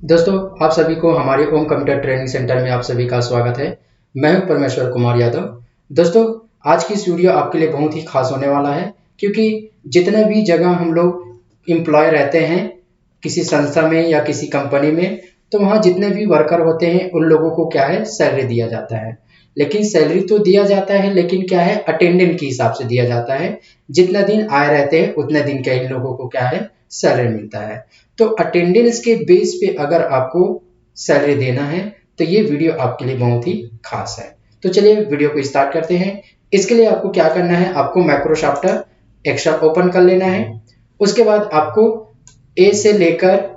दोस्तों, आप सभी को हमारे ओम कंप्यूटर ट्रेनिंग सेंटर में आप सभी का स्वागत है। मैं हूं परमेश्वर कुमार यादव। दोस्तों, आज की इस वीडियो आपके लिए बहुत ही खास होने वाला है, क्योंकि जितने भी जगह हम लोग एम्प्लॉय रहते हैं किसी संस्था में या किसी कंपनी में, तो वहाँ जितने भी वर्कर होते हैं उन लोगों को क्या है, सैलरी दिया जाता है। लेकिन सैलरी तो दिया जाता है, लेकिन क्या है, अटेंडेंस के हिसाब से दिया जाता है। जितना दिन आए रहते हैं उतने दिन के इन लोगों को क्या है, सैलरी मिलता है। तो अटेंडेंस के बेस पे अगर आपको सैलरी देना है तो ये वीडियो आपके लिए बहुत ही खास है। तो चलिए वीडियो को स्टार्ट करते हैं। इसके लिए आपको क्या करना है, आपको माइक्रोसॉफ्ट एक्सेल ओपन कर लेना है। उसके बाद आपको ए से लेकर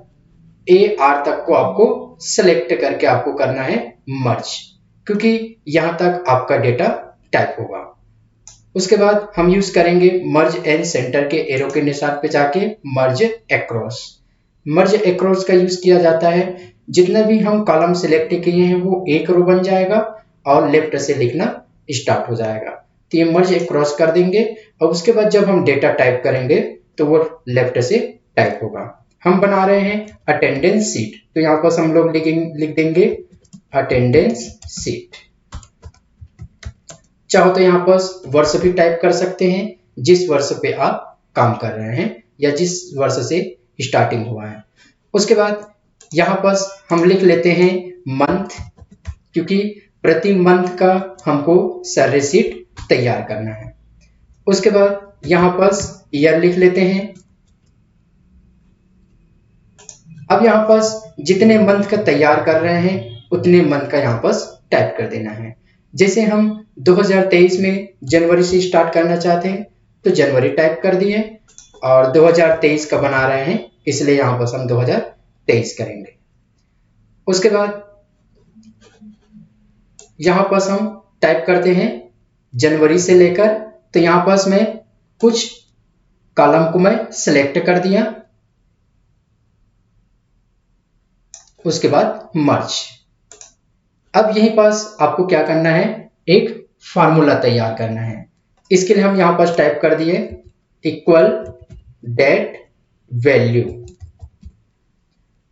ए आर तक को आपको सेलेक्ट करके आपको करना है मर्ज, क्योंकि यहां तक आपका डेटा टाइप होगा। उसके बाद हम यूज करेंगे मर्ज एंड सेंटर के एरो के निशान पे जाके मर्ज एक्रॉस। मर्ज एक्रॉस का यूज किया जाता है, जितना भी हम कॉलम सिलेक्ट किए हैं वो एक रो बन जाएगा और लेफ्ट से लिखना स्टार्ट हो जाएगा। तो ये मर्ज एक्रॉस कर देंगे और उसके बाद जब हम डेटा टाइप करेंगे तो वो लेफ्ट से टाइप होगा। हम बना रहे हैं अटेंडेंस सीट, तो यहाँ पर हम लोग लिख देंगे अटेंडेंस सीट। चाहो तो यहाँ पर वर्ष भी टाइप कर सकते हैं, जिस वर्ष पे आप काम कर रहे हैं या जिस वर्ष से स्टार्टिंग हुआ है। उसके बाद यहाँ पर हम लिख लेते हैं मंथ, क्योंकि प्रति मंथ का हमको सैलरी शीट तैयार करना है। उसके बाद यहाँ पर ईयर लिख लेते हैं। अब यहाँ पर जितने मंथ का तैयार कर रहे हैं उतने मंथ का यहाँ पर टाइप कर देना है। जैसे हम 2023 में जनवरी से स्टार्ट करना चाहते हैं तो जनवरी टाइप कर दिए, और 2023 का बना रहे हैं इसलिए यहाँ पर हम 2023 करेंगे। उसके बाद यहाँ पर हम टाइप करते हैं जनवरी से लेकर, तो यहाँ पर मैं कुछ कॉलम को मैं सिलेक्ट कर दिया। उसके बाद मर्ज। अब यहीं पास आपको क्या करना है, एक फार्मूला तैयार करना है। इसके लिए हम यहां पर टाइप कर दिए equal date value.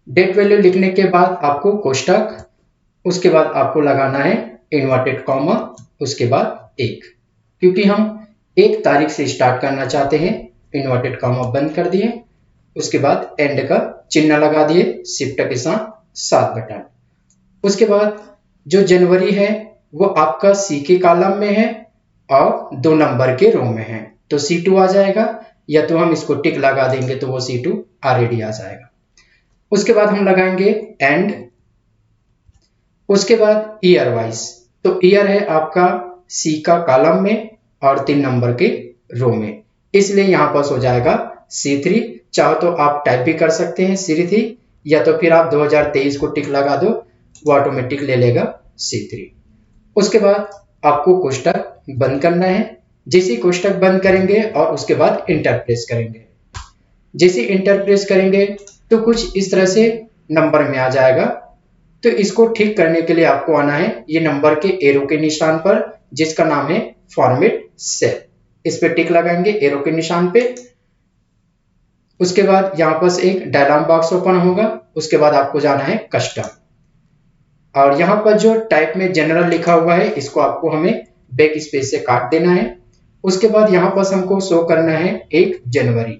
Date value लिखने के बाद आपको कोष्टक, उसके बाद आपको लगाना है इन्वर्टेड कॉमा, उसके बाद एक, क्योंकि हम 1 तारीख से स्टार्ट करना चाहते हैं। इन्वर्टेड कॉमा बंद कर दिए, उसके बाद एंड का चिन्ह लगा दिए शिफ्ट के साथ 7 बटन। उसके बाद जो जनवरी है वो आपका सी के कॉलम में है और 2 नंबर के रो में है, तो C2 आ जाएगा, या तो हम इसको टिक लगा देंगे तो वो C2 ऑलरेडी आ जाएगा। उसके बाद हम लगाएंगे एंड। उसके बाद ईयर वाइज, तो ईयर है आपका सी का कॉलम में और 3 नंबर के रो में, इसलिए यहां पर हो जाएगा C3। चाहो तो आप टाइप भी कर सकते हैं C3, या तो फिर आप 2023 को टिक लगा दो, वो ऑटोमेटिक ले लेगा C3। उसके बाद आपको कोष्टक बंद करना है। जैसे कोष्टक बंद करेंगे और उसके बाद इंटर प्रेस करेंगे, जैसे इंटर प्रेस करेंगे तो कुछ इस तरह से नंबर में आ जाएगा। तो इसको ठीक करने के लिए आपको आना है ये नंबर के एरो के निशान पर, जिसका नाम है फॉर्मेट सेल। इस पे टिक लगाएंगे एरो के निशान पे। उसके बाद यहाँ पर एक डायलॉग बॉक्स ओपन होगा। उसके बाद आपको जाना है कस्टम, और यहाँ पर जो टाइप में जनरल लिखा हुआ है इसको आपको हमें बैक स्पेस से काट देना है। उसके बाद यहाँ पर हमको शो करना है 1 जनवरी,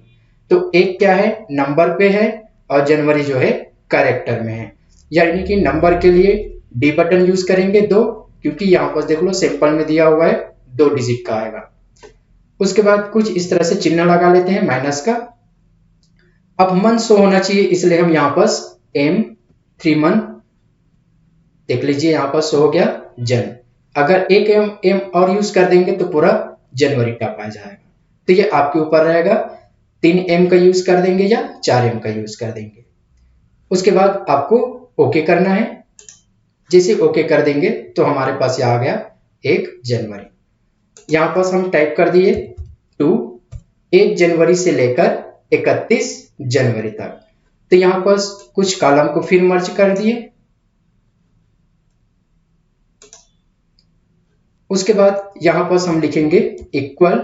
तो 1 क्या है, नंबर पे है, और जनवरी जो है कैरेक्टर में है, यानी कि नंबर के लिए डी बटन यूज करेंगे 2, क्योंकि यहाँ पर देख लो सिंपल में दिया हुआ है 2 डिजिट का आएगा। उसके बाद कुछ इस तरह से चिन्ह लगा लेते हैं माइनस का। अब मंथ शो होना चाहिए, इसलिए हम यहाँ पर M3 मंथ देख लीजिए, यहाँ पर शो हो गया जन। अगर एक एम और यूज कर देंगे तो पूरा जनवरी टप आ जाएगा। तो ये आपके ऊपर रहेगा, 3M का यूज कर देंगे या 4M का यूज कर देंगे। उसके बाद आपको ओके करना है। जैसे ओके कर देंगे तो हमारे पास यहाँ आ गया 1 जनवरी। यहाँ पर हम टाइप कर दिए 2, 1 जनवरी से लेकर 31 जनवरी तक। तो यहाँ पर कुछ कॉलम को फिर मर्ज कर दिए। उसके बाद यहाँ पर हम लिखेंगे इक्वल,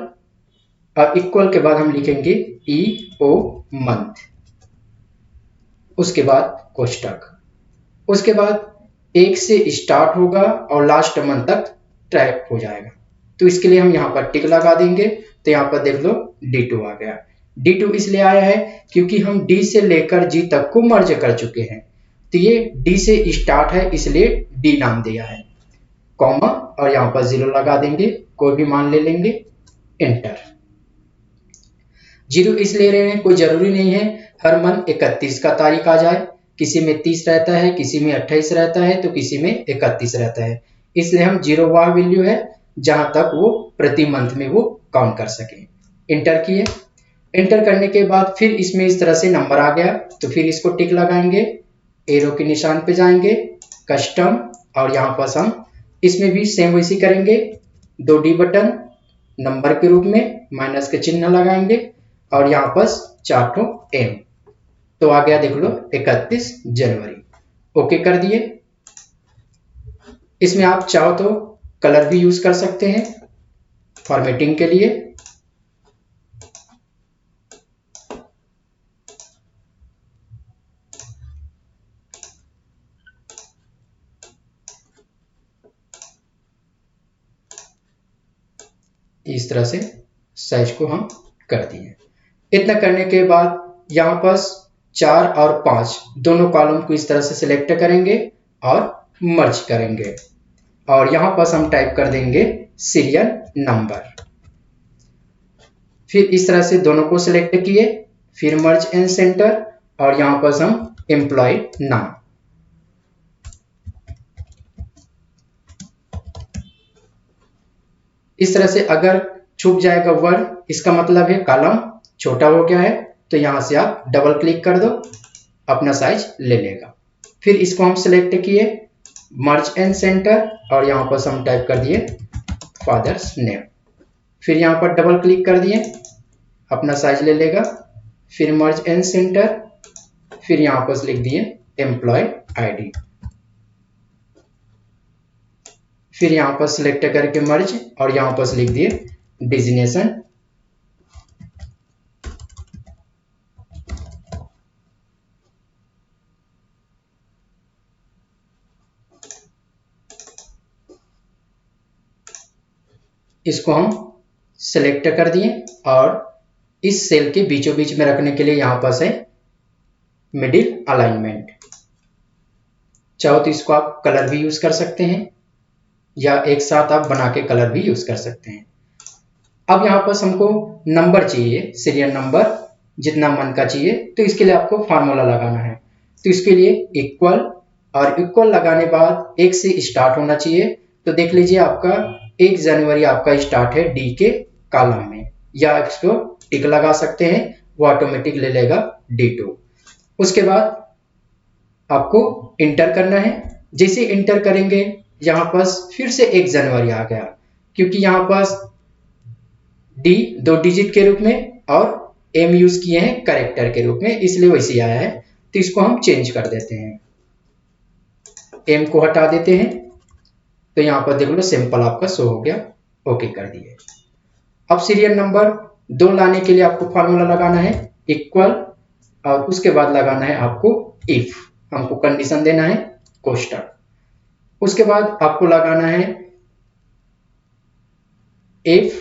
और इक्वल के बाद हम लिखेंगे EO मंथ। उसके बाद कोष्टक, उसके बाद 1 से स्टार्ट होगा और लास्ट मंथ तक ट्रैक हो जाएगा। तो इसके लिए हम यहाँ पर टिक लगा देंगे। तो यहाँ पर देख लो D2 आ गया। D2 इसलिए आया है क्योंकि हम D से लेकर G तक को मर्ज कर चुके हैं। तो ये D से स्टार्ट है इसलिए D नाम दिया है, कॉमा और यहाँ पर 0 लगा देंगे, कोई भी मान ले लेंगे, एंटर। 0 इसलिए ले रहे हैं, कोई जरूरी नहीं है हर मंथ 31 का तारीख आ जाए, किसी में 30 रहता है, किसी में 28 रहता है, तो किसी में 31 रहता है। इसलिए हम 0 वह वैल्यू है जहां तक वो प्रति मंथ में वो काउंट कर सके। एंटर किए। एंटर करने के बाद फिर इसमें इस तरह से नंबर आ गया, तो फिर इसको टिक लगाएंगे, एरो के निशान पे जाएंगे, कस्टम, और यहाँ पर हम इसमें भी सेम वैसी करेंगे, 2D बटन नंबर के रूप में माइनस के चिन्ह लगाएंगे और यहाँ पर 4 M। तो आ गया देख लो 31 जनवरी। ओके कर दिए। इसमें आप चाहो तो कलर भी यूज कर सकते हैं फॉर्मेटिंग के लिए। इस तरह से साइज को हम कर दिए। इतना करने के बाद यहाँ पर 4 और 5 दोनों कॉलम को इस तरह से सिलेक्ट करेंगे और मर्ज करेंगे, और यहाँ पर हम टाइप कर देंगे सीरियल नंबर। फिर इस तरह से दोनों को सिलेक्ट किए, फिर मर्ज एंड सेंटर, और यहाँ पर हम एम्प्लॉय नाम। इस तरह से अगर छुप जाएगा वर्ड, इसका मतलब है कॉलम छोटा हो गया है, तो यहां से आप डबल क्लिक कर दो, अपना साइज ले लेगा। फिर इसको हम सिलेक्ट किए, मर्ज एंड सेंटर, और यहां पर हम टाइप कर दिए फादर्स नेम। फिर यहां पर डबल क्लिक कर दिए, अपना साइज ले लेगा। फिर मर्ज एंड सेंटर, फिर यहां पर लिख दिए एम्प्लॉय आईडी। फिर यहां पर सिलेक्ट करके मर्ज, और यहां पर लिख दिए डिजिग्नेशन। इसको हम सिलेक्ट कर दिए, और इस सेल के बीचों बीच में रखने के लिए यहां पर है मिडिल अलाइनमेंट। चाहो तो इसको आप कलर भी यूज कर सकते हैं, या एक साथ आप बना के कलर भी यूज कर सकते हैं। अब यहाँ पर हमको नंबर चाहिए, सीरियल नंबर जितना मन का चाहिए, तो इसके लिए आपको फार्मूला लगाना है। तो इसके लिए इक्वल, और इक्वल लगाने बाद 1 से स्टार्ट होना चाहिए। तो देख लीजिए आपका 1 जनवरी आपका स्टार्ट है डी के कॉलम में, या इसको टिक लगा सकते हैं, वो ऑटोमेटिक ले लेगा D2। उसके बाद आपको इंटर करना है। जैसे इंटर करेंगे यहाँ पर फिर से 1 जनवरी आ गया, क्योंकि यहाँ पर D 2 डिजिट के रूप में और M यूज किए हैं कैरेक्टर के रूप में, इसलिए वैसे आया है। तो इसको हम चेंज कर देते हैं, M को हटा देते हैं। तो यहाँ पर देख लो सिंपल आपका शो हो गया। ओके कर दिए। अब सीरियल नंबर 2 लाने के लिए आपको फार्मूला लगाना है इक्वल, और उसके बाद लगाना है आपको इफ, हमको कंडीशन देना है कोष्टक। उसके बाद आपको लगाना है इफ,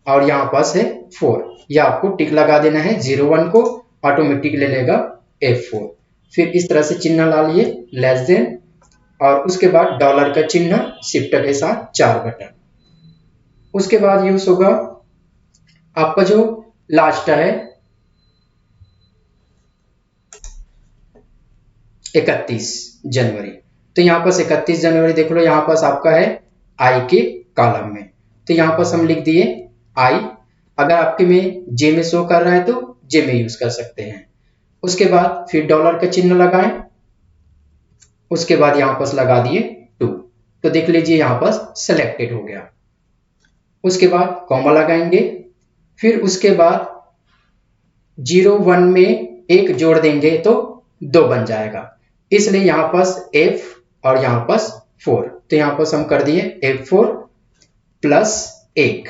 और यहां पास है 4, या आपको टिक लगा देना है 01 को, ऑटोमेटिक ले लेगा F4। फिर इस तरह से चिन्ह ला लिए लेस देन, और उसके बाद डॉलर का चिन्ह शिफ्ट के साथ 4 बटन। उसके बाद यूज होगा आपका जो लास्ट है 31 जनवरी। तो यहाँ पर 31 जनवरी देख लो, यहाँ पर आपका है आई के कॉलम में, तो यहाँ पर हम लिख दिए आई। अगर आपके में जे में शो कर रहा है तो जे में यूज कर सकते हैं। उसके बाद फिर डॉलर का चिन्ह लगाएं, उसके बाद यहाँ पर लगा दिए 2। तो देख लीजिए यहाँ पर सिलेक्टेड हो गया। उसके बाद कॉमा लगाएंगे, फिर उसके बाद 01 में 1 जोड़ देंगे तो 2 बन जाएगा, इसलिए यहाँ पर F और यहाँ पर 4। तो यहाँ पर हम कर दिए F4 प्लस 1,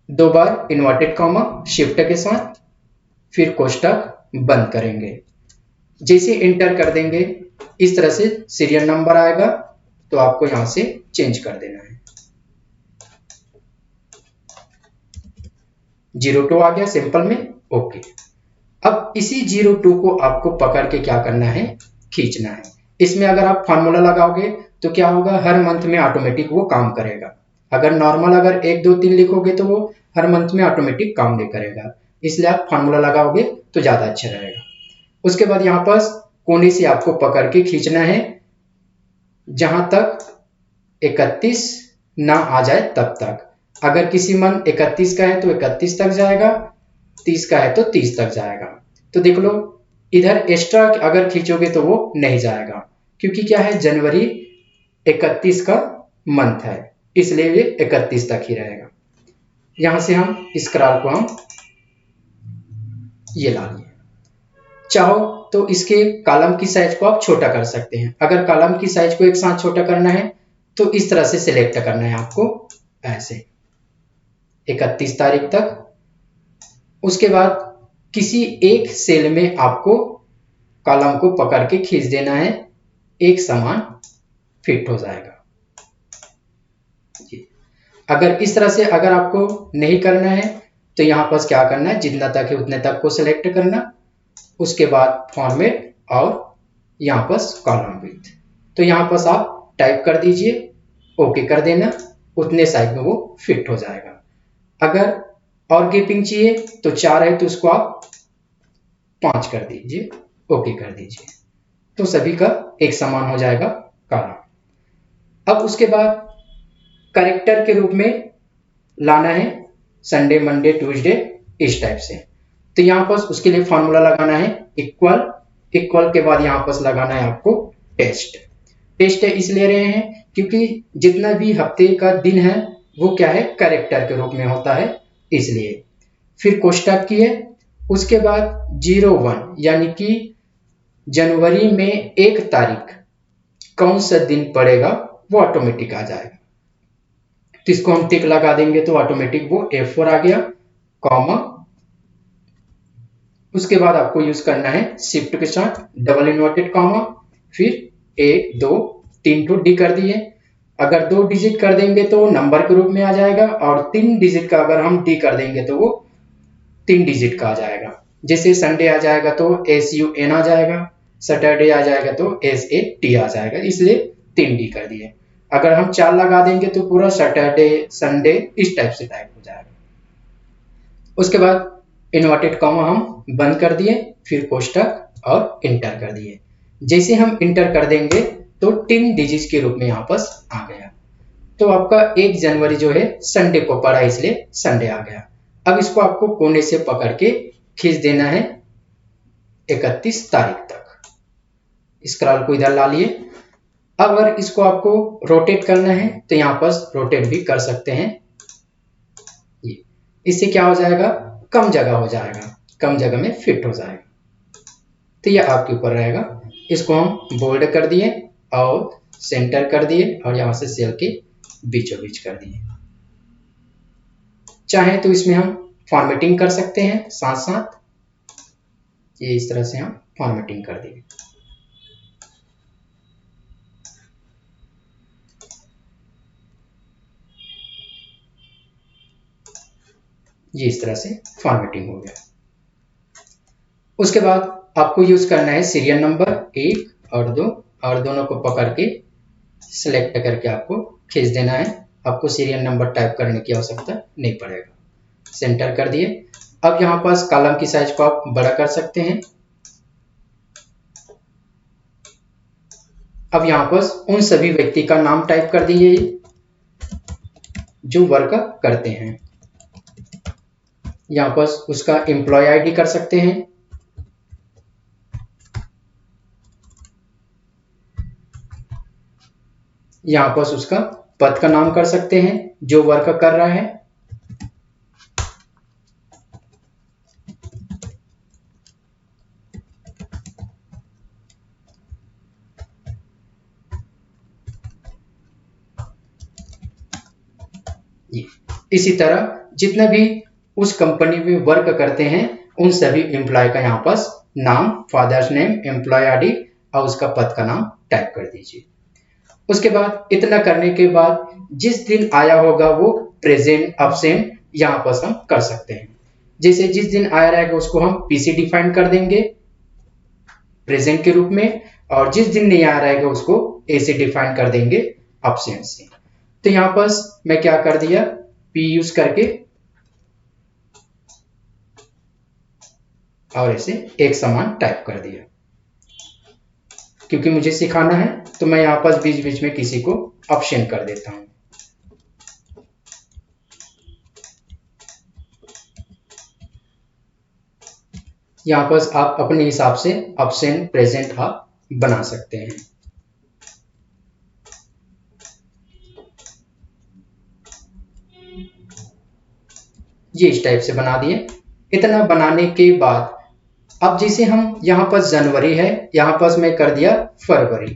2 बार इन्वर्टेड कॉमा शिफ्ट के साथ, फिर कोष्टक बंद करेंगे। जैसे इंटर कर देंगे इस तरह से सीरियल नंबर आएगा, तो आपको यहां से चेंज कर देना है। 02 आ गया सिंपल में, ओके। अब इसी 02 को आपको पकड़ के क्या करना है, खींचना है। इसमें अगर आप फार्मूला लगाओगे तो क्या होगा, हर मंथ में ऑटोमेटिक वो काम करेगा। अगर नॉर्मल अगर 1 2 3 लिखोगे तो वो हर मंथ में ऑटोमेटिक काम नहीं करेगा, इसलिए आप फार्मूला लगाओगे तो ज्यादा अच्छा रहेगा। उसके बाद यहाँ पर कोने से आपको पकड़ के खींचना है, जहां तक 31 ना आ जाए तब तक। अगर किसी मन 31 का है तो 31 तक जाएगा, 30 का है तो 30 तक जाएगा। तो देख लो इधर एक्स्ट्रा अगर खींचोगे तो वो नहीं जाएगा, क्योंकि क्या है, जनवरी 31 का मंथ है, इसलिए ये 31 तक ही रहेगा। यहां से हम इस क्रॉल को हम ये ला लिए। चाहो तो इसके कॉलम की साइज को आप छोटा कर सकते हैं। अगर कॉलम की साइज को एक साथ छोटा करना है तो इस तरह से सिलेक्ट करना है आपको, ऐसे 31 तारीख तक। उसके बाद किसी एक सेल में आपको कॉलम को पकड़ के खींच देना है, एक समान फिट हो जाएगा। अगर इस तरह से अगर आपको नहीं करना है तो यहां पर क्या करना है, जितना तक है उतने तक को सिलेक्ट करना, उसके बाद फॉर्मेट और यहां पर कॉलम विड्थ। तो यहां पर आप टाइप कर दीजिए, ओके कर देना, उतने साइज में वो फिट हो जाएगा। अगर और गैपिंग चाहिए तो 4 है तो उसको आप 5 कर दीजिए, ओके कर दीजिए, तो सभी का एक समान हो जाएगा कॉलम। अब उसके बाद कैरेक्टर के रूप में लाना है संडे मंडे ट्यूसडे इस टाइप से। तो यहां पर उसके लिए फॉर्मूला लगाना है इक्वल, इक्वल के बाद यहां पर लगाना है आपको टेस्ट। टेस्ट इसलिए रहे हैं क्योंकि जितना भी हफ्ते का दिन है वो क्या है, कैरेक्टर के रूप में होता है, इसलिए। फिर कोष्टक की है, उसके बाद 01 यानी कि जनवरी में 1 तारीख कौन सा दिन पड़ेगा वो ऑटोमेटिक आ जाएगा। तो इसको हम टिक लगा देंगे तो ऑटोमेटिक वो F4 आ गया, कॉमा। उसके बाद आपको यूज करना है शिफ्ट के साथ डबल इन्वर्टेड कॉमा, फिर 1 2 3 तो डी कर दिए। अगर 2 डिजिट कर देंगे तो नंबर के रूप में आ जाएगा, और 3 डिजिट का अगर हम डी कर देंगे तो वो 3 डिजिट का आ जाएगा। जैसे संडे आ जाएगा तो SUN आ जाएगा, सैटरडे आ जाएगा तो SAT आ जाएगा, इसलिए 3 डी कर दिए। अगर हम 4 लगा देंगे तो पूरा सैटरडे संडे इस टाइप से टाइप हो जाएगा। उसके बाद इन्वर्टेड कॉमा हम बंद कर दिए, फिर कोष्टक और इंटर कर दिए। जैसे हम इंटर कर देंगे तो 3 डिजिट के रूप में यहाँ पर आ गया। तो आपका 1 जनवरी जो है संडे को पड़ा, इसलिए संडे आ गया। अब इसको आपको कोने से पकड़ के खींच देना है 31 तारीख तक। स्क्रॉल को इधर ला लिए। अब अगर इसको आपको रोटेट करना है तो यहां पर रोटेट भी कर सकते हैं। इससे क्या हो जाएगा, कम जगह हो जाएगा, कम जगह में फिट हो जाएगा। तो यह आपके ऊपर रहेगा। इसको हम बोल्ड कर दिए और सेंटर कर दिए और यहां से सेल के बीचों बीच कर दिए। चाहे तो इसमें हम फॉर्मेटिंग कर सकते हैं साथ साथ, ये इस तरह से हम फॉर्मेटिंग कर दिए। ये इस तरह से फॉर्मेटिंग हो गया। उसके बाद आपको यूज करना है सीरियल नंबर 1 और 2, और दोनों को पकड़ के सिलेक्ट करके आपको खींच देना है। आपको सीरियल नंबर टाइप करने की आवश्यकता नहीं पड़ेगा। सेंटर कर दिए। अब यहाँ पास कॉलम की साइज को आप बड़ा कर सकते हैं। अब यहाँ पर उन सभी व्यक्ति का नाम टाइप कर दीजिए जो वर्क करते हैं। यहाँ पर उसका एम्प्लॉय आईडी कर सकते हैं, यहाँ पर उसका पद का नाम कर सकते हैं जो वर्क कर रहा है। इसी तरह जितने भी उस कंपनी में वर्क करते हैं उन सभी एम्प्लॉय का यहाँ पर नाम, फादर्स नेम, एम्प्लॉय आईडी और उसका पद का नाम टाइप कर दीजिए। उसके बाद इतना करने के बाद जिस दिन आया होगा वो प्रेजेंट एब्सेंट यहाँ पर हम कर सकते हैं। जैसे जिस दिन आया रहेगा उसको हम पीसी डिफाइन कर देंगे प्रेजेंट के रूप में, और जिस दिन नहीं आया रहेगा उसको ए से डिफाइन कर देंगे एब्सेंट से। तो यहाँ पर मैं क्या कर दिया, पी यूज करके और ऐसे एक समान टाइप कर दिया। क्योंकि मुझे सिखाना है तो मैं यहाँ पर बीच बीच में किसी को ऑप्शन कर देता हूं। यहाँ पर आप अपने हिसाब से ऑप्शन प्रेजेंट आप बना सकते हैं। ये इस टाइप से बना दिए। इतना बनाने के बाद अब जैसे हम यहाँ पर जनवरी है, यहाँ पर मैं कर दिया फरवरी,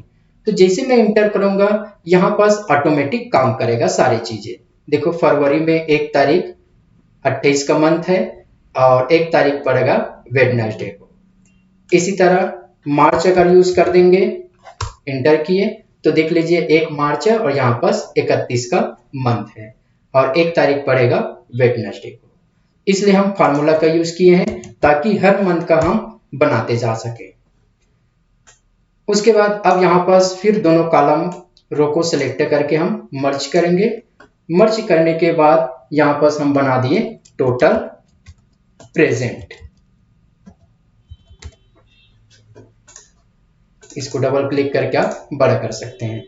तो जैसे मैं इंटर करूंगा यहाँ पर ऑटोमेटिक काम करेगा सारी चीजें। देखो फरवरी में 1 तारीख 28 का मंथ है और 1 तारीख पड़ेगा वेडनेसडे को। इसी तरह मार्च अगर यूज कर देंगे, इंटर किए तो देख लीजिए 1 मार्च है और यहाँ पर 31 का मंथ है और 1 तारीख पड़ेगा वेडनेसडे को। इसलिए हम फार्मूला का यूज किए हैं ताकि हर मंथ का हम बनाते जा सके। उसके बाद अब यहाँ पर फिर दोनों कॉलम रो को सिलेक्ट करके हम मर्ज करेंगे। मर्ज करने के बाद यहाँ पर हम बना दिए टोटल प्रेजेंट। इसको डबल क्लिक करके आप बड़ा कर सकते हैं।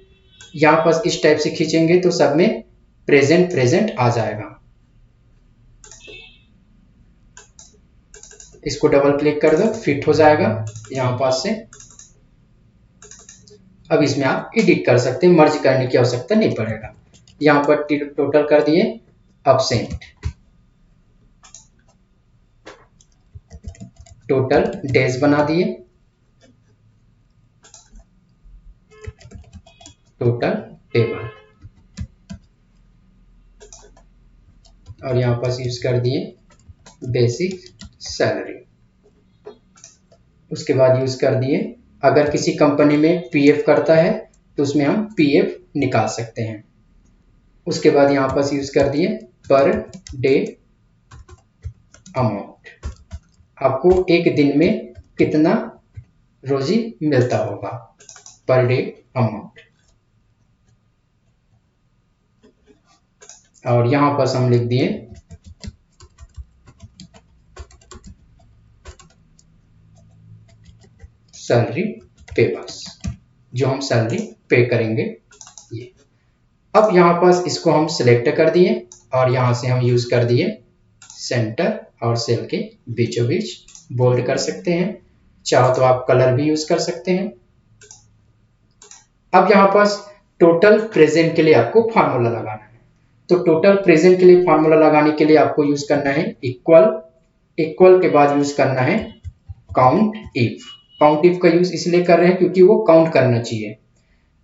यहाँ पर इस टाइप से खींचेंगे तो सब में प्रेजेंट प्रेजेंट आ जाएगा। इसको डबल क्लिक कर दो, फिट हो जाएगा यहाँ पास से। अब इसमें आप एडिट कर सकते हैं, मर्ज करने की आवश्यकता नहीं पड़ेगा। यहाँ पर टोटल कर दिए एब्सेंट, टोटल डेज बना दिए, टोटल टेबल, और यहाँ पर यूज कर दिए बेसिक सैलरी। उसके बाद यूज कर दिए अगर किसी कंपनी में पीएफ करता है तो उसमें हम पीएफ निकाल सकते हैं। उसके बाद यहाँ पर यूज कर दिए पर डे अमाउंट, आपको एक दिन में कितना रोजी मिलता होगा, पर डे अमाउंट। और यहाँ पर हम लिख दिए सैलरी पेबल्स, जो हम सैलरी पे करेंगे ये। अब यहाँ पर इसको हम सिलेक्ट कर दिए और यहाँ से हम यूज कर दिए सेंटर और सेल के बीचों बीच बोल्ड कर सकते हैं। चाहो तो आप कलर भी यूज कर सकते हैं। अब यहाँ पर टोटल प्रेजेंट के लिए आपको फार्मूला लगाना है। तो टोटल प्रेजेंट के लिए फार्मूला लगाने के लिए आपको यूज करना है इक्वल, इक्वल के बाद यूज करना है काउंट इफ। काउंट इफ का यूज इसलिए कर रहे हैं क्योंकि वो काउंट करना चाहिए।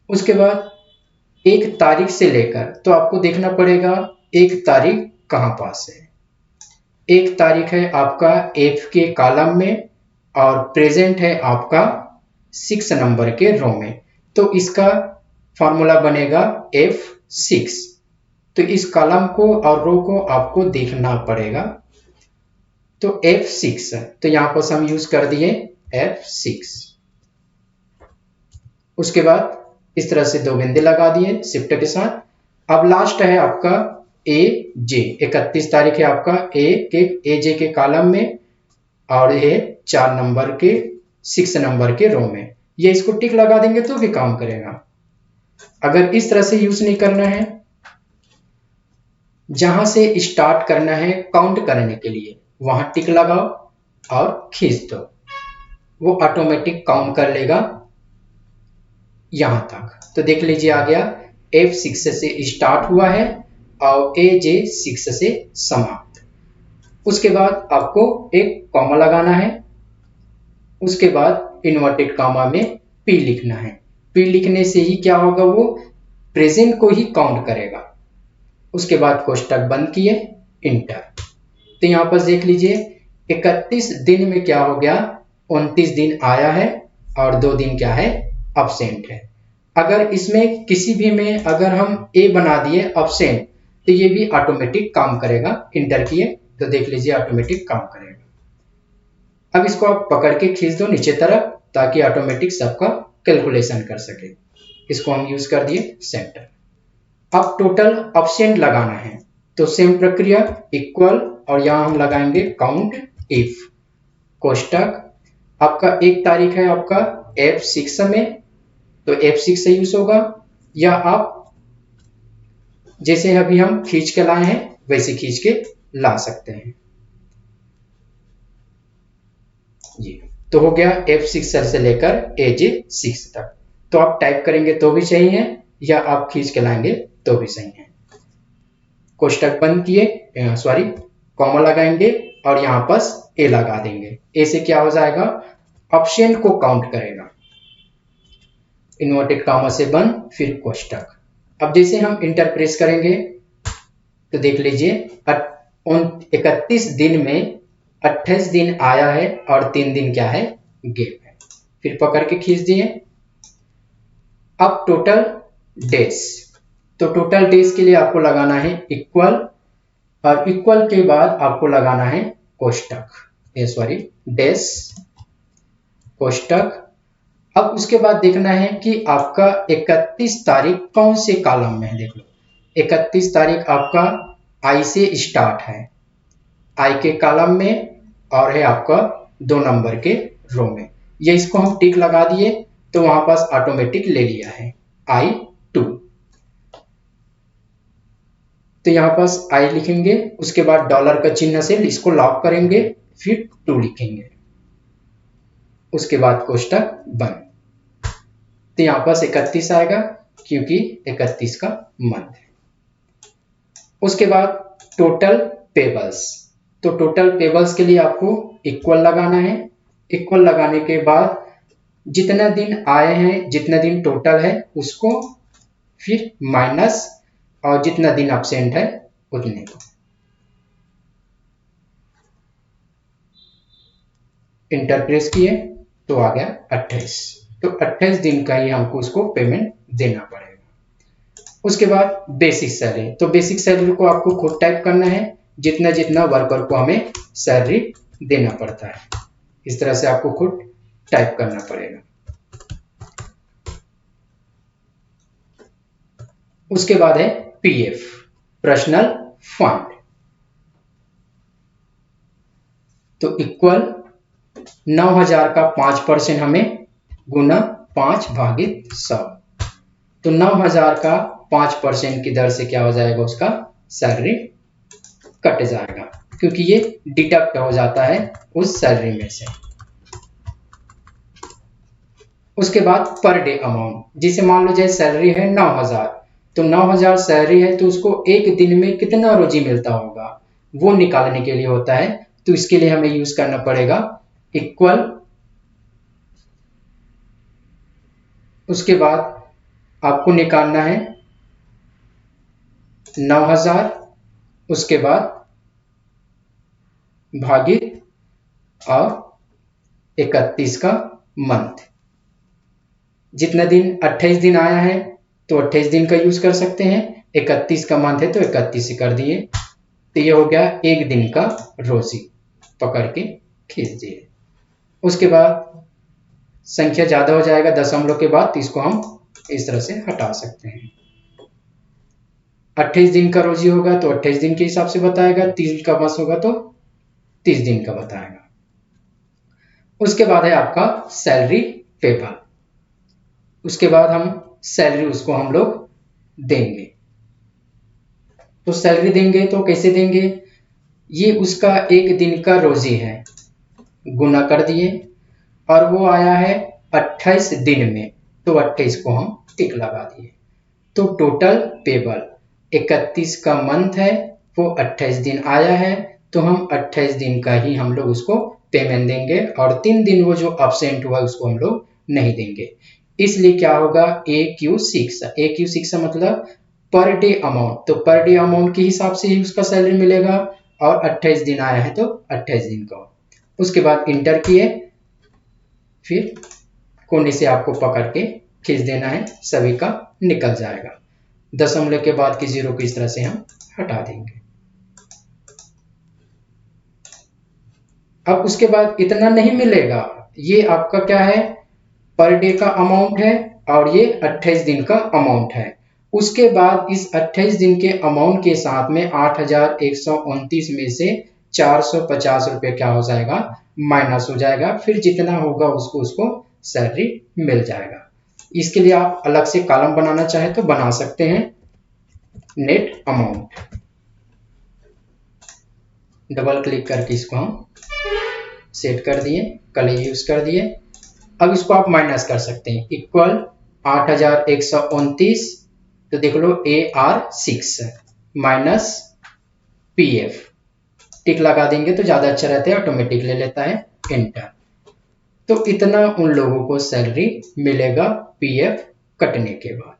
उसके बाद 1 तारीख से लेकर, तो आपको देखना पड़ेगा 1 तारीख कहां पास है। 1 तारीख है आपका एफ के कॉलम में और प्रेजेंट है आपका 6 नंबर के रो में। तो इसका फॉर्मूला बनेगा F6। तो इस कॉलम को और रो को आपको देखना पड़ेगा। तो F6 है, तो यहां पर हम यूज कर दिए F6। उसके बाद इस तरह से 2 बिंदु लगा दिए शिफ्ट के साथ। अब लास्ट है आपका AJ, 31 तारीख है आपका AJ के कॉलम में और ये 4 नंबर के 6 नंबर के रो में। ये इसको टिक लगा देंगे तो भी काम करेगा। अगर इस तरह से यूज नहीं करना है, जहां से स्टार्ट करना है काउंट करने के लिए वहां टिक लगाओ और खींच दो, वो ऑटोमेटिक काउंट कर लेगा यहां तक। तो देख लीजिए आ गया F6 से स्टार्ट हुआ है और AJ6 से समाप्त। उसके बाद आपको एक कॉमा लगाना है। उसके बाद इन्वर्टेड कॉमा में P लिखना है। P लिखने से ही क्या होगा, वो प्रेजेंट को ही काउंट करेगा। उसके बाद कोष्टक बंद किए, इंटर। तो यहाँ पर देख लीजिए 31 दिन में क्या हो गया, 29 दिन आया है और 2 दिन क्या है, अब्सेंट है। अगर इसमें किसी भी में अगर हम ए बना दिए अब्सेंट, तो ये भी ऑटोमेटिक काम करेगा। इंटर किए तो देख लीजिए ऑटोमेटिक काम करेगा। अब इसको आप पकड़ के खींच दो नीचे तरफ, ताकि ऑटोमेटिक सबका कैलकुलेशन कर सके। इसको हम यूज कर दिए सेंटर। अब टोटल अब्सेंट लगाना है, तो सेम प्रक्रिया, इक्वल, और यहां हम लगाएंगे काउंट इफ कोष्टक। आपका 1 तारीख है आपका F6 में, तो F6 से यूज होगा, या आप जैसे अभी हम खींच के लाए हैं वैसे खींच के ला सकते हैं। ये तो हो गया F6 से लेकर AJ6 तक। तो आप टाइप करेंगे तो भी सही है, या आप खींच के लाएंगे तो भी सही है। कोष्टक बंद किए, सॉरी कॉमा लगाएंगे और यहां पर ए लगा देंगे। ए से क्या हो जाएगा, ऑप्शन को काउंट करेगा। इन्वर्टेड कॉमा से बंद, फिर कोष्टक। अब जैसे हम इंटर प्रेस करेंगे तो देख लीजिए 31 दिन में 28 दिन आया है और 3 दिन क्या है, गैप है। फिर पकड़ के खींच दिए। अब टोटल डेज, तो टोटल डेज के लिए आपको लगाना है इक्वल, और इक्वल के बाद आपको लगाना है कोष्टक, सॉरी डेज कोष्टक। अब उसके बाद देखना है कि आपका 31 तारीख कौन से कॉलम में है। देख लो 31 तारीख आपका आई से स्टार्ट है, आई के कॉलम में, और है आपका 2 नंबर के रो में। ये इसको हम टिक लगा दिए तो वहां पास ऑटोमेटिक ले लिया है I2। तो यहां पास आई लिखेंगे, उसके बाद डॉलर का चिन्ह से इसको लॉक करेंगे, फिर 2 लिखेंगे, उसके बाद कोष्टक बंद। तो यहां पास 31 आएगा क्योंकि 31 का मंथ है। उसके बाद टोटल पेबल्स, तो टोटल पेबल्स के लिए आपको इक्वल लगाना है। इक्वल लगाने के बाद जितना दिन आए हैं, जितना दिन टोटल है उसको, फिर माइनस, और जितना दिन एब्सेंट है उतने को। इंटर प्रेस किए तो आ गया 28। तो 28 दिन का ही हमको उसको पेमेंट देना पड़ेगा। उसके बाद बेसिक सैलरी, तो बेसिक सैलरी को आपको खुद टाइप करना है, जितना जितना वर्कर को हमें सैलरी देना पड़ता है, इस तरह से आपको खुद टाइप करना पड़ेगा। उसके बाद है पीएफ, पर्सनल फंड, तो इक्वल 9000 का 5% हमें गुना 5/100, तो 9000 का 5% की दर से क्या हो जाएगा, उसका सैलरी कट जाएगा, क्योंकि ये डिडक्ट हो जाता है उस सैलरी में से। उसके बाद पर डे अमाउंट, जिसे मान लो जैसे सैलरी है 9000, तो 9000 सैलरी है तो उसको एक दिन में कितना रोजी मिलता होगा वो निकालने के लिए होता है। तो इसके लिए हमें यूज करना पड़ेगा इक्वल, उसके बाद आपको निकालना है 9000, उसके बाद भागित और 31 का मंथ। जितना दिन 28 दिन आया है तो 28 दिन का यूज कर सकते हैं, 31 का मंथ है तो 31 से कर दिए। तो ये हो गया एक दिन का रोजी, पकड़ के खींच दिए। उसके बाद संख्या ज्यादा हो जाएगा दशमलव के बाद, तो इसको हम इस तरह से हटा सकते हैं। 28 दिन का रोजी होगा तो 28 दिन के हिसाब से बताएगा, 30 दिन का मास होगा तो 30 दिन का बताएगा। उसके बाद है आपका सैलरी पेबल, उसके बाद हम सैलरी उसको हम लोग देंगे। तो सैलरी देंगे तो कैसे देंगे, ये उसका एक दिन का रोजी है, गुना कर दिए, और वो आया है 28 दिन में, तो 28 को हम टिक लगा दिए। तो टोटल पेबल 31 का मंथ है, वो 28 दिन आया है, तो हम 28 दिन का ही हम लोग उसको पेमेंट देंगे, और 3 दिन वो जो एब्सेंट हुआ उसको हम लोग नहीं देंगे। इसलिए क्या होगा, AQ6 मतलब पर डे अमाउंट, तो पर डे अमाउंट के हिसाब से ही उसका सैलरी मिलेगा, और 28 दिन आया है तो 28 दिन का। उसके बाद इंटर किए फिर कोने से आपको पकड़ के खींच देना है, सभी का निकल जाएगा। दशमलव के बाद की जीरो को इस तरह से हम हटा देंगे। अब उसके बाद इतना नहीं मिलेगा, ये आपका क्या है, पर डे का अमाउंट है और ये 28 दिन का अमाउंट है। उसके बाद इस 28 दिन के अमाउंट के साथ में 8,129 में से 450 रुपये क्या हो जाएगा, माइनस हो जाएगा। फिर जितना होगा उसको सैलरी मिल जाएगा। इसके लिए आप अलग से कॉलम बनाना चाहे तो बना सकते हैं। नेट अमाउंट डबल क्लिक करके इसको हम सेट कर दिए, कल यूज कर दिए। अब इसको आप माइनस कर सकते हैं, इक्वल 8,129, तो देख लो AR6 माइनस PF, टिक लगा देंगे तो ज्यादा अच्छा रहता है, ऑटोमेटिक ले लेता है, एंटर। तो इतना उन लोगों को सैलरी मिलेगा PF कटने के बाद।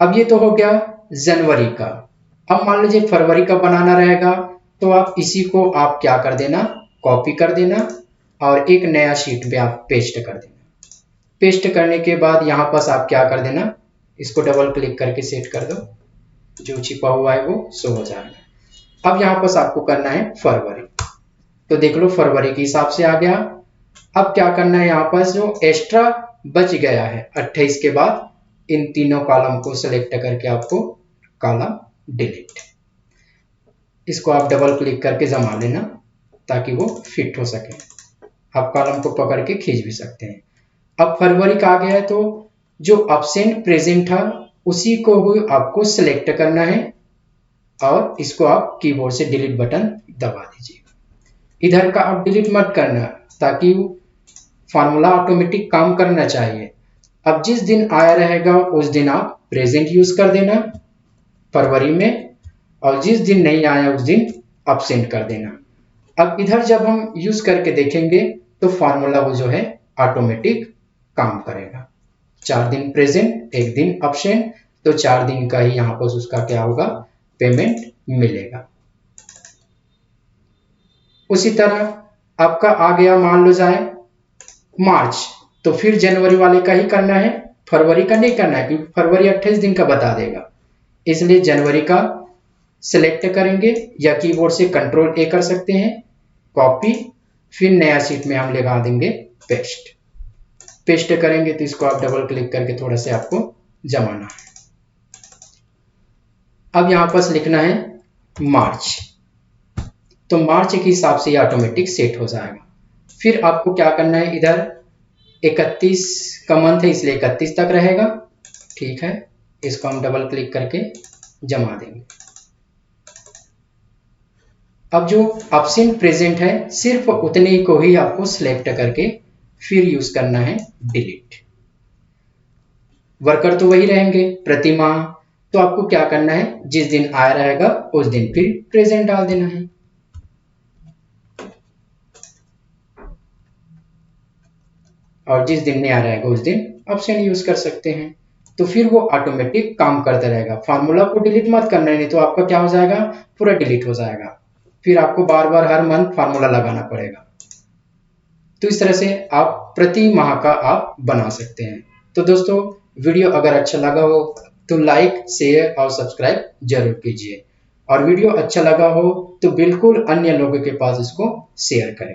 अब ये तो हो गया जनवरी का। अब मान लीजिए फरवरी का बनाना रहेगा, तो आप इसी को आप क्या कर देना, कॉपी कर देना और एक नया शीट में आप पेस्ट कर देना। पेस्ट करने के बाद यहाँ पास आप क्या कर देना, इसको डबल क्लिक करके सेट कर दो, जो छिपा हुआ है वो शो हो जाएगा। अब यहाँ पास आपको करना है फरवरी, तो देख लो फरवरी के हिसाब से आ गया। अब क्या करना है, यहाँ पास जो एक्स्ट्रा बच गया है 28 के बाद, इन तीनों कॉलम को सिलेक्ट करके आपको कॉलम डिलीट, इसको आप डबल क्लिक करके जमा लेना ताकि वो फिट हो सके। आप कॉलम को पकड़ के खींच भी सकते हैं। अब फरवरी का आ गया है, तो जो एब्सेंट प्रेजेंट था उसी को भी आपको सिलेक्ट करना है और इसको आप कीबोर्ड से डिलीट बटन दबा दीजिए। इधर का आप डिलीट मत करना ताकि फार्मूला ऑटोमेटिक काम करना चाहिए। अब जिस दिन आया रहेगा उस दिन आप प्रेजेंट यूज कर देना फरवरी में, और जिस दिन नहीं आया उस दिन एब्सेंट कर देना। अब इधर जब हम यूज करके देखेंगे तो फार्मूला वो जो है ऑटोमेटिक काम करेगा। 4 दिन प्रेजेंट, 1 दिन एब्सेंट, तो 4 दिन का ही यहाँ पर उसका क्या होगा, पेमेंट मिलेगा। उसी तरह आपका आ गया मान लो जाए मार्च, तो फिर जनवरी वाले का ही करना है, फरवरी का नहीं करना है क्योंकि फरवरी 28 दिन का बता देगा। इसलिए जनवरी का सिलेक्ट करेंगे या कीबोर्ड से कंट्रोल A कर सकते हैं, कॉपी, फिर नया शीट में हम लगा देंगे पेस्ट। पेस्ट करेंगे तो इसको आप डबल क्लिक करके थोड़ा से आपको जमाना है। अब यहां पर लिखना है मार्च, तो मार्च के हिसाब से ये ऑटोमेटिक सेट हो जाएगा। फिर आपको क्या करना है, इधर 31 का मंथ है इसलिए 31 तक रहेगा, ठीक है। इसको हम डबल क्लिक करके जमा देंगे। अब जो एब्सेंट प्रेजेंट है सिर्फ उतने को ही आपको सिलेक्ट करके फिर यूज करना है डिलीट। वर्कर तो वही रहेंगे प्रति माह, तो आपको क्या करना है, जिस दिन आया रहेगा उस दिन फिर प्रेजेंट डाल देना है। और जिस दिन नहीं आ रहेगा उस दिन एब्सेंट यूज कर सकते हैं। तो फिर वो ऑटोमेटिक काम करता रहेगा। फार्मूला को डिलीट मत करना है, नहीं तो आपका क्या हो जाएगा, पूरा डिलीट हो जाएगा। फिर आपको बार बार हर मंथ फार्मूला लगाना पड़ेगा। तो इस तरह से आप प्रति माह का आप बना सकते हैं। तो दोस्तों वीडियो अगर अच्छा लगा हो तो लाइक, शेयर और सब्सक्राइब जरूर कीजिए, और वीडियो अच्छा लगा हो तो बिल्कुल अन्य लोगों के पास इसको शेयर करें।